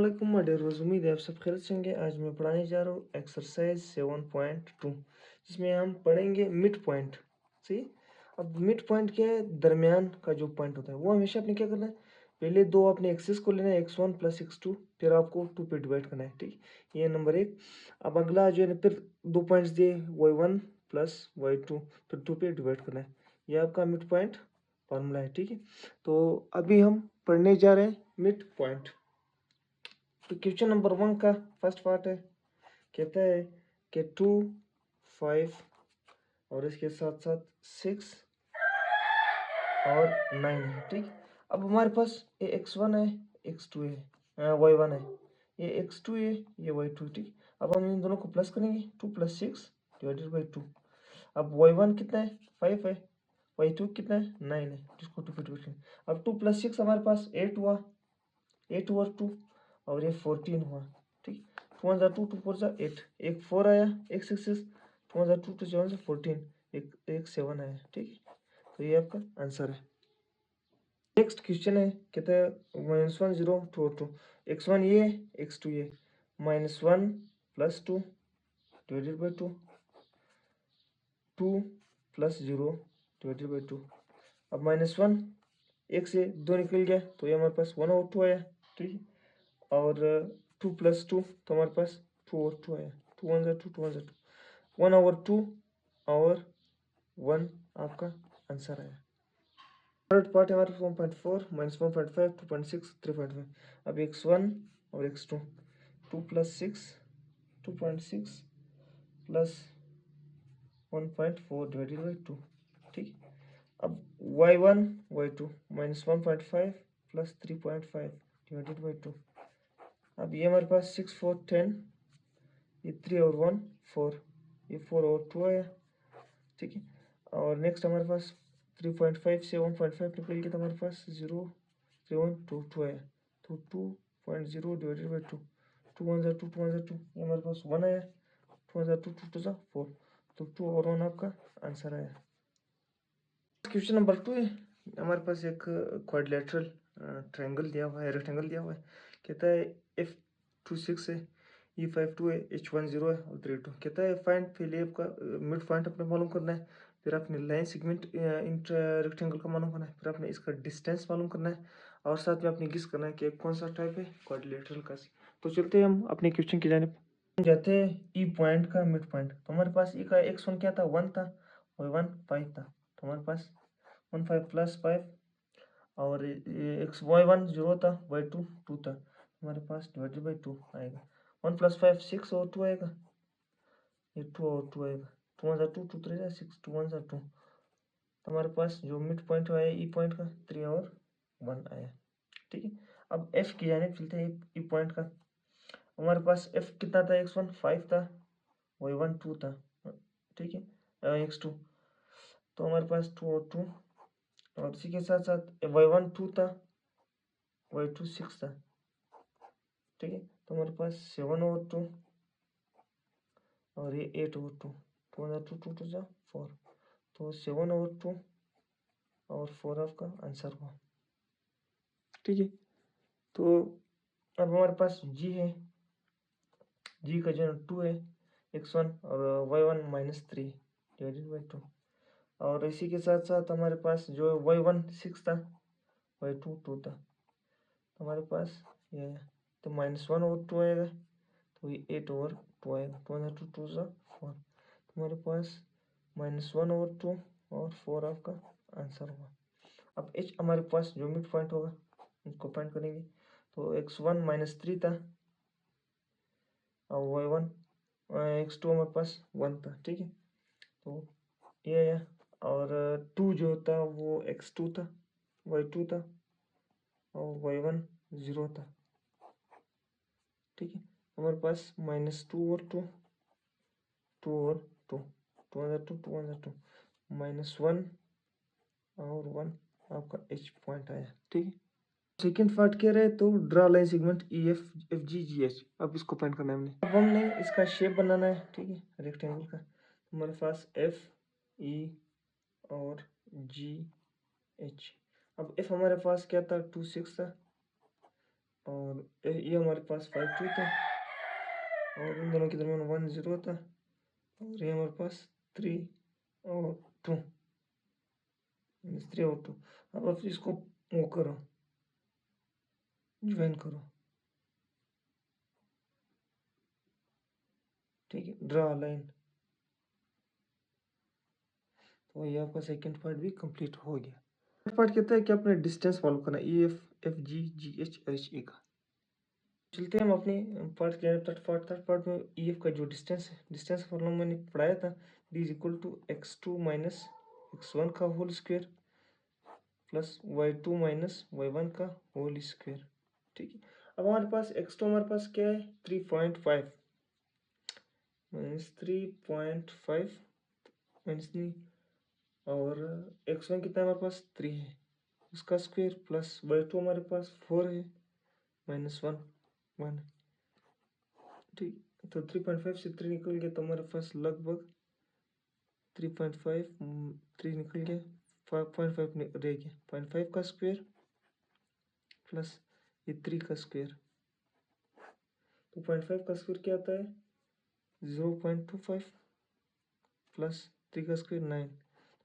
अस्सलामुअलैकुम my dear viewers, उम्मीद है आप सब खैरियत से होंगे। आज मैं पढ़ाने जा रहा हूँ एक्सरसाइज 7.2, जिसमें हम पढ़ेंगे मिड पॉइंट। सही। अब मिड पॉइंट क्या है? दरमियान का जो पॉइंट होता है वो हमेशा आपने क्या करना है, पहले दो अपने एक्सिस को लेना है x1 प्लस x2, फिर आपको 2 पे डिवाइड करना है। ठीक, ये नंबर 1। अब अगला जो है फिर दो पॉइंट्स दिए y1 प्लस y2, फिर 2 पे डिवाइड करना है। ये आपका मिड पॉइंट फॉर्मूला है। ठीक है, तो अभी हम पढ़ने जा रहे हैं मिड पॉइंट। तो क्वेश्चन नंबर 1 का फर्स्ट पार्ट है, कहता है कि 2, 5 और इसके साथ साथ 6 और 9 है। ठीक, अब हमारे पास ये x1 है, x2 है, y1 है, ये x2 है, ये y2। ठीक, अब हम इन दोनों को प्लस करेंगे, 2 + 6 डिवाइडेड बाई 2। अब y1 कितना है? 5 है। y2 कितना है? 9 है, जिसको 2 पे डिवाइड करेंगे। अब 2 + 6 हमारे पास 8 हुआ, 8 और 2 और ये 14 हुआ। ठीक, 2 1 2, 2 4 8, एक 4 आया, एक 6 6, 2 1 2, 2 7 14, एक 7 आया। ठीक है, तो ये आपका आंसर है। नेक्स्ट क्वेश्चन है, कहता है -1 0 2 2, x1 ये, x2 ये, -1 + 2 डिवाइडेड बाई 2, 2 + 0 डिवाइडेड बाई 2। अब -1 एक से 2 निकल गया तो ये हमारे पास 1/2 आया। ठीक है, और 2 + 2 तो हमारे पास 2/2 आया। 2 1 2, 2 1 2, 1/2 और 1 आपका आंसर आया। थर्ड पार्ट है हमारे 1.4 -1.5 2.6 3.5। अब x1 और x2, 2 + 6 2.6 प्लस 1.4 डिवाइडेड बाई 2। ठीक, अब y1 y2 -1.5 plus 3.5 divided by 2। अब ये हमारे पास 6 4 10, ये 3 और 1 4, ये 4 और 2 आया। ठीक है, और नेक्स्ट हमारे पास 3.5 से 1.5 निकल गया तो हमारे पास 0 7 2 2 आया। तो 2.0 डिवाइडेड बाई 2, 2 1 2, 2 1 2, ये हमारे पास 1 आया। 2 1 2, 2 2 4, तो 2 और 1 आपका आंसर आया। क्वेश्चन नंबर 2 है, हमारे पास एक क्वाड्रिलेटरल ट्रायंगल दिया हुआ है, रेक्टेंगल दिया हुआ है। कहता है F26 है, E52 है, H10 है और 32। कहता है फाइंड, पहले आपका मिड पॉइंट अपने मालूम करना है, फिर आपने लाइन सेगमेंट इन रेक्टेंगल का मालूम करना है, फिर आपने इसका डिस्टेंस मालूम करना है और साथ में आपने गेस करना है कि कौन सा टाइप है क्वाड्रिलेटरल का। तो चलते हैं हम अपने क्वेश्चन की जानिब। जाते हैं ई पॉइंट का मिड पॉइंट। तो हमारे पास ई का x1 क्या था? 1 था, y1 5 था, तो हमारे पास 1 5 + 5 और y1 0 था, y2 2 था, हमारे पास डिवाइडेड बाई 2 आएगा। 1 + 5 6 और 2 आएगा, ये 2 और 2 आएगा। 2 1 2, 2 3 6, 2 1 2, तो हमारे पास जो मिड पॉइंट आया ई पॉइंट का 3 और 1 आया। ठीक है, अब एफ की जानिब चलते हैं। ई पॉइंट का हमारे पास एफ कितना था? x1 5 था, y1 2 था। ठीक है, x2, तो हमारे पास 2 और 2, और इसी के साथ साथ y1 2 था, y2 6 था। ठीक है, तो हमारे पास 7 और 2 और ये 8 और 2, 2 2 2 2 4, तो 7 और 2 और 4 आपका आंसर हुआ। ठीक है, तो अब हमारे पास जी है, जी का जो 2 है, x1 और y1 -3 डिवाइडेड बाई 2, और इसी के साथ साथ हमारे पास जो y1 6 था, y2 2 था, तो हमारे पास ये है, तो -1 और 2 आएगा, तो ये 8 और 2 आएगा। 2 2 2 4, तो हमारे पास -1 और 2 और 4 आपका आंसर होगा। अब h हमारे पास जो मिड पॉइंट होगा उसको फाइंड करेंगे। तो x1 -3 था और y1 x2 हमारे पास 1 था। ठीक है, तो ये है, और 2 जो था वो x2 था, y2 था और y1 0 था। ठीक है, हमारे पास -2 और 2, 2 और 2, 2 1 2, 2 1 2, -1 और 1 आपका h पॉइंट आया। ठीक है, सेकेंड पार्ट कह रहे हैं तो draw line segment E F F G जी एच। अब इसको फाइंड करना है हमने। अब हमने इसका शेप बनाना है। ठीक है, रेक्टेंगल का, हमारे पास एफ ई और जी एच। अब एफ हमारे पास क्या था? 2 6 था, और ये हमारे पास 5 2 था और इन दोनों के दरमियान 1 0 था और ये हमारे पास 3 और 2 3 और 2। अब आप इसको वो करो, ज्वाइन करो, ठीक है, ड्रा लाइन। तो ये आपका सेकंड पार्ट भी कंप्लीट हो गया। थर्ड पार्ट कहता है कि अपने डिस्टेंस फॉलो करना, ई F ji ji H H A का। चलते हैं हम अपने पार्ट के थर्ड पार्ट में ई एफ का जो डिस्टेंस है, डिस्टेंस फॉर्मूला मैंने पढ़ाया था, D is equal to x2 minus x1 का whole square plus y2 minus y1 का होल स्क्वायर, ठीक है। अब हमारे पास x2 हमारे पास क्या है 3.5 माइनस 3.5 माइनस नहीं, और x1 कितना है हमारे पास 3 है, उसका स्क्वायर प्लस y2 हमारे पास 4 है माइनस 1 ठीक। तो 3.5 से 3 निकल गया तो हमारे पास लगभग 3.5 3 निकल गया, 5.5 रह गया, 0.5 का स्क्वायर प्लस ये 3 का स्क्वायर, तो 0.5 का स्क्वायर क्या आता है 0.25 प्लस 3 का स्क्वायर 9,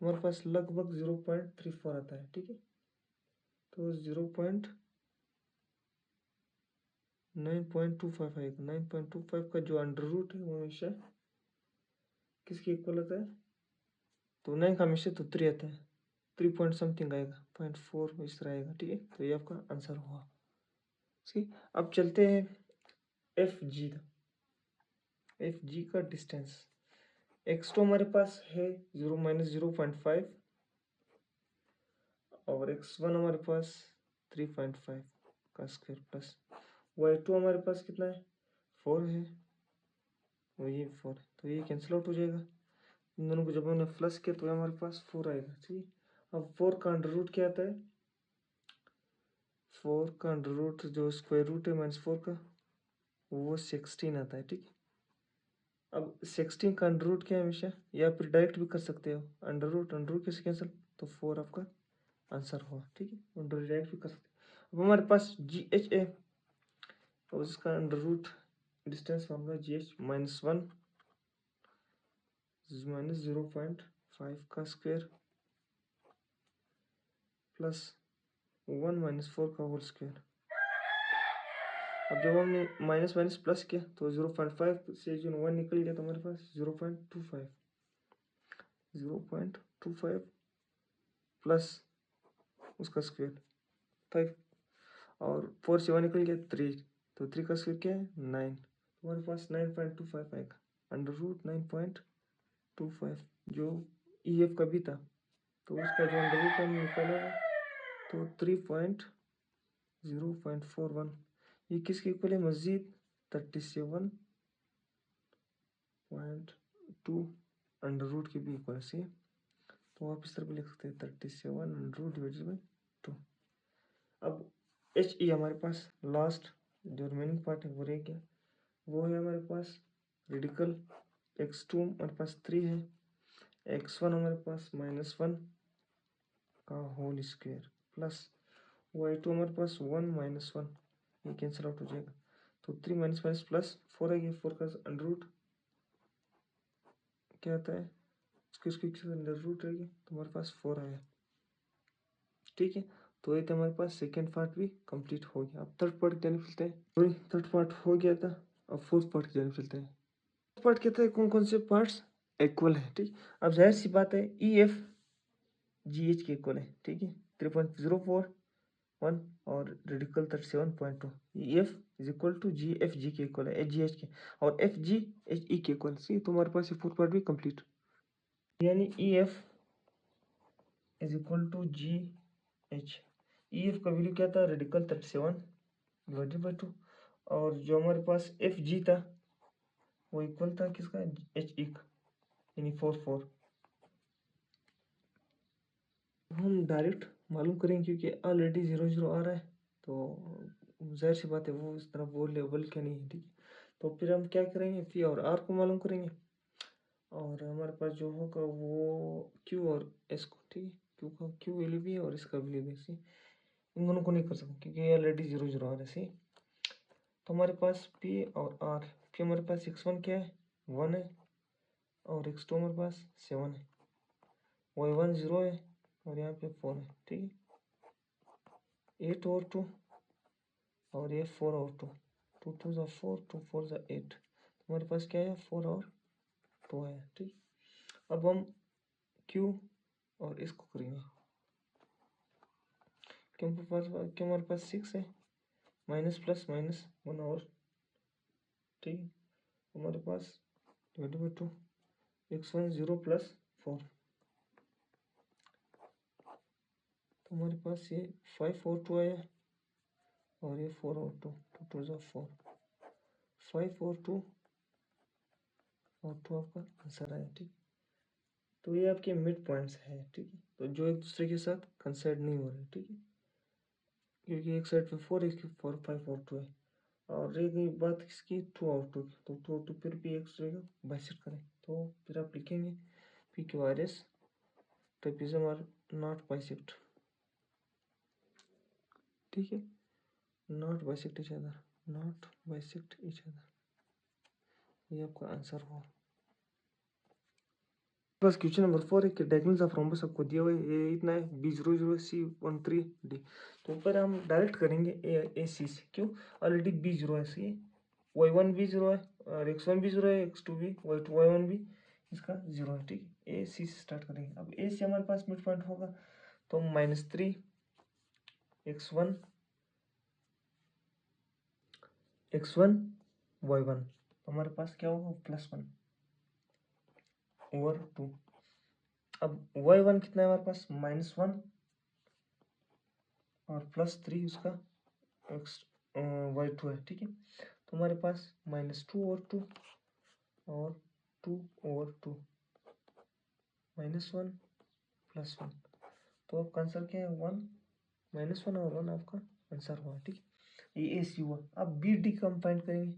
हमारे पास लगभग 0.34 आता है, ठीक है। तो 9.25 आएगा, 9.25 का जो अंडर रूट है वो हमेशा किसके इक्वल आता है, तो 9 का हमेशा तो 3 आता है, 3 पॉइंट समथिंग आएगा, 0.4 इस तरह आएगा, ठीक है। तो ये आपका आंसर हुआ, ठीक। अब चलते हैं एफ जी का डिस्टेंस, x2 हमारे पास है 0 माइनस 0.5 और x1 हमारे पास 3.5 का स्क्वायर प्लस y2 हमारे पास कितना है 4 है, और ये 4 है, तो ये कैंसिल आउट हो जाएगा, इन दोनों को जब हमने प्लस किया तो हमारे पास 4 आएगा, ठीक। अब 4 का अंडर रूट क्या आता है, 4 का अंडर रूट जो स्क्वायर रूट है -4 का वो 16 आता है, ठीक है। अब 16 का अंडर रूट क्या है हमेशा, या फिर डायरेक्ट भी कर सकते हो, अंडर रूट कैसे कैंसिल, तो 4 आपका आंसर हुआ, ठीक है, अंडर डायरेक्ट भी कर सकते हैं। अब हमारे पास जी एच ए, तो उसका under root distance formula G H -1 minus 0.5 का स्क्वायर प्लस 1 माइनस 4 का होल स्क्वायर। अब जब हमने माइनस माइनस प्लस किया तो 0.5 से जो 1 निकल गया तो हमारे पास 0.25 प्लस उसका स्क्वायर 5 और 4 से 1 निकल गया 3, तो 3 का स्क्वायर क्या है 9, हमारे पास 9.25 आएगा, अंडर रूट 9.25 जो ई एफ का भी था, तो उसका जो अंडर रूट हम निकालेगा तो 3.041, ये किसके इक्वल है मजीद 37.2 अंडर रूट के भी इक्वल से, तो आप इस तरह भी लिख सकते हैं 37 अंडर रूट डिवाइडेड बाई 2। अब एच ई हमारे पास लास्ट जो रिमेनिंग पार्ट है वो रह गया, वो है हमारे पास रेडिकल x2 हमारे पास 3 है, x1 हमारे पास -1 का होल स्क्वायर प्लस y2 हमारे पास 1 -1, ये कैंसिल आउट हो जाएगा, तो 3 माइनस माइनस प्लस 4 है, 4 का अंडर रूट क्या आता है, इसके अंडर रूट रहेगी तो हमारे पास 4 आया, ठीक है। तो ये तो हमारे पास सेकेंड पार्ट भी कंप्लीट हो गया। अब थर्ड पार्ट की जाने चलते हैं, सॉरी थर्ड पार्ट हो गया था, अब फोर्थ पार्ट की जाने चलते हैं। पार्ट कहता है कौन कौन से पार्ट्स इक्वल है, ठीक। अब जाहिर सी बात है ई एफ जी एच के इक्वल है, ठीक है, 3.041 और radical 37.2, E F is equal to G F G के इक्वल है, एच जी एच के, और एफ जी एच ई के इक्वल, सी तो हमारे पास ये फोर्थ पार्ट भी कंप्लीट, यानी E F is equal to G H, E F का वैल्यू क्या था रेडिकल 37 डिवाइडेड बाई 2, और जो हमारे पास एफ जी था वो इक्वल था किसका एच ई का, यानी 4 हम डायरेक्ट मालूम करेंगे क्योंकि ऑलरेडी 0 0 आ रहा है, तो जाहिर सी बात है वो इस तरह वो लेवल क्या नहीं है, ठीक है। तो फिर हम क्या करेंगे पी और आर को मालूम करेंगे, और हमारे पास जो होगा वो क्यू और एस को, ठीक है, क्यू का क्यू वैल्यू भी है और इसका वैल्यू भी है, इन दोनों को नहीं कर सकते क्योंकि ऑलरेडी 0 0 आ रहा है, तो हमारे पास पी और आर, पी हमारे पास x1 क्या है 1 है और x2 हमारे पास 7 है, y1 0 है और यहाँ पे 4 है। ठीक है, 8 और 2 और ये 4 और 2, 2 2 ज़ा 4, 2 4 ज़ा 8, हमारे पास क्या है 4 और 2 है। ठीक, अब हम Q और इसको करेंगे। क्यों हमारे पास 6 है, माइनस प्लस माइनस 1 और, ठीक है, हमारे पास डिवाइड बाई 2, x1 0 प्लस 4, तो हमारे पास ये 5 और 2 आया और ये 4 और 2, 2 2 ज़ा 4, 5 और 2 आपका आंसर आया। ठीक, तो ये आपके मिड पॉइंट्स है। ठीक है, तो जो एक दूसरे के साथ कंसाइड नहीं हो रहे। ठीक है, क्योंकि एक साइड पे 4 एक 4 5 और 2 है और रह गई बात किसकी 2 और 2 की, तो 2 और 2 फिर भी एक दूसरे को बाइसेक्ट करें, तो फिर आप लिखेंगे P Q R S trapezium are not bisect. ठीक है, not bisect each other, not bisect each other, ये आपका आंसर हुआ। बस क्वेश्चन नंबर 4 है कि डायगोनल्स ऑफ रोम्बस आपको दिया हुआ है, ये इतना है B00 C13D, तो ऊपर हम डायरेक्ट करेंगे ए सी से। क्यों, ऑलरेडी B0 है, सी y1 भी 0 है और x1 भी 0 है, x2 भी, y1 भी इसका 0 है। ठीक है, ए सी से स्टार्ट करेंगे। अब ए से हमारे पास मिड पॉइंट होगा तो -3 x1 y1, तो हमारे पास क्या होगा +1 ओवर 2। अब y1 कितना है हमारे पास -1 और +3 उसका y2 है। ठीक है, तो हमारे पास -2 और 2 और 2 ओवर 2, -1 +1, तो आपका आंसर क्या है 1, -1 और 1 आपका आंसर हुआ। ठीक है, ये ए सी हुआ। अब बी डी का हम फाइंड करेंगे,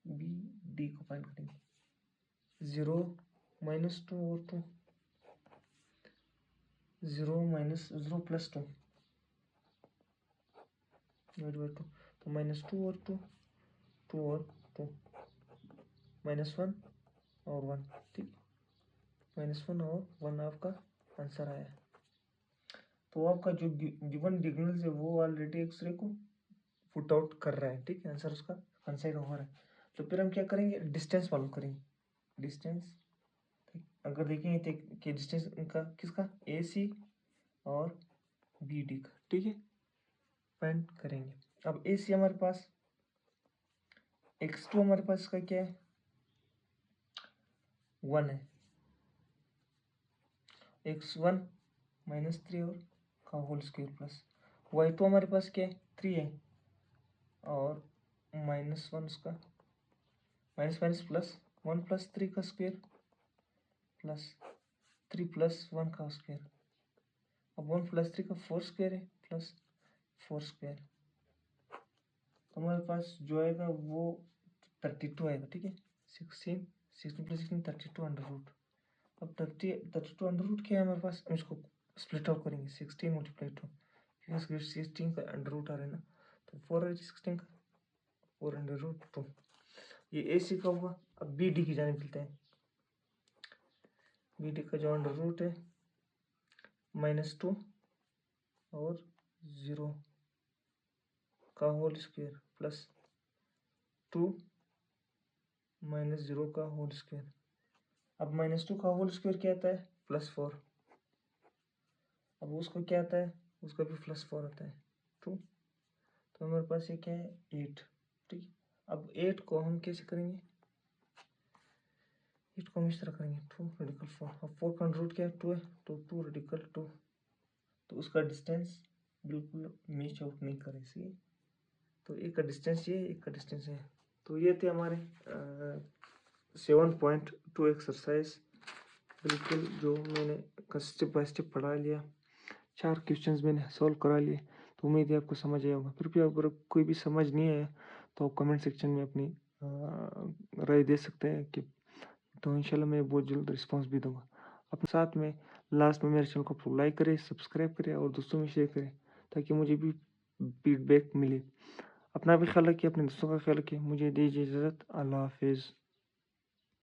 बी डी को फाइंड करेंगे 0 -2 और 2, 0 -0 +2 डिवाइड बाई 2, तो -2 और 2, 2 और 2, -1 और 1। ठीक, -1 और 1 आपका आंसर आया। तो आपका जो गिवन डिगनल्स है वो ऑलरेडी एक दूसरे को पुट आउट कर रहा है। ठीक है, आंसर उसका कंसाइड हो रहा है। तो फिर हम क्या करेंगे, डिस्टेंस मालूम करेंगे। डिस्टेंस अगर देखेंगे तो कि डिस्टेंस इनका किसका ए सी और बी डी का। ठीक है, फाइंड करेंगे। अब ए सी हमारे पास x2 हमारे पास इसका क्या है 1 है, x1 -3 और का होल स्क्वायर प्लस y2 हमारे पास क्या है 3 है और -1 उसका माइनस माइनस प्लस 1 + 3 का स्क्वायर प्लस 3 + 1 का स्क्वायर। अब 1 + 3 का 4 स्क्वायर है प्लस 4 स्क्वायर, तो हमारे पास जो आएगा वो 32 आएगा। ठीक है, 16 16 + 16 32 अंडर रूट। अब 32 अंडर रूट क्या है हमारे पास, हम इसको स्प्लिट आउट करेंगे 16 × 2, क्योंकि 16 का अंडर रूट आ रहा है ना, तो 4 है 16 का 4 अंडर रूट 2। ये ए सी का हुआ। अब बी डी की जाने मिलते हैं, बी डी का जो अंडर रूट है -2 और 0 का होल स्क्वायर प्लस 2 -0 का होल स्क्वायर। अब -2 का होल स्क्वायर क्या आता है +4, अब उसको क्या आता है उसका भी +4 आता है 2, तो हमारे पास ये क्या है 8। ठीक है, अब 8 को हम कैसे करेंगे, 8 को हम इस तरह करेंगे 2 रेडिकल 4, अब 4 का रूट क्या है 2 है, तो 2 रेडिकल 2, तो उसका डिस्टेंस बिल्कुल मैच आउट नहीं करे सी, तो एक का डिस्टेंस ये एक का डिस्टेंस है। तो ये थे हमारे 7.2 एक्सरसाइज, बिल्कुल जो मैंने स्टेप बाय स्टेप पढ़ा लिया, 4 क्वेश्चंस मैंने सॉल्व करा लिए, तो उम्मीद है आपको समझ आया होगा। फिर भी अगर कोई भी समझ नहीं आया तो आप कमेंट सेक्शन में अपनी राय दे सकते हैं कि, तो इंशाल्लाह मैं बहुत जल्द रिस्पांस भी दूंगा। अपने साथ में लास्ट में मेरे चैनल को लाइक करें, सब्सक्राइब करें और दोस्तों में शेयर करें ताकि मुझे भी फीडबैक मिले। अपना भी ख्याल रखिए, अपने दोस्तों का ख्याल रखिए। मुझे दीजिए इजाज़त। अल्लाह हाफ़िज़।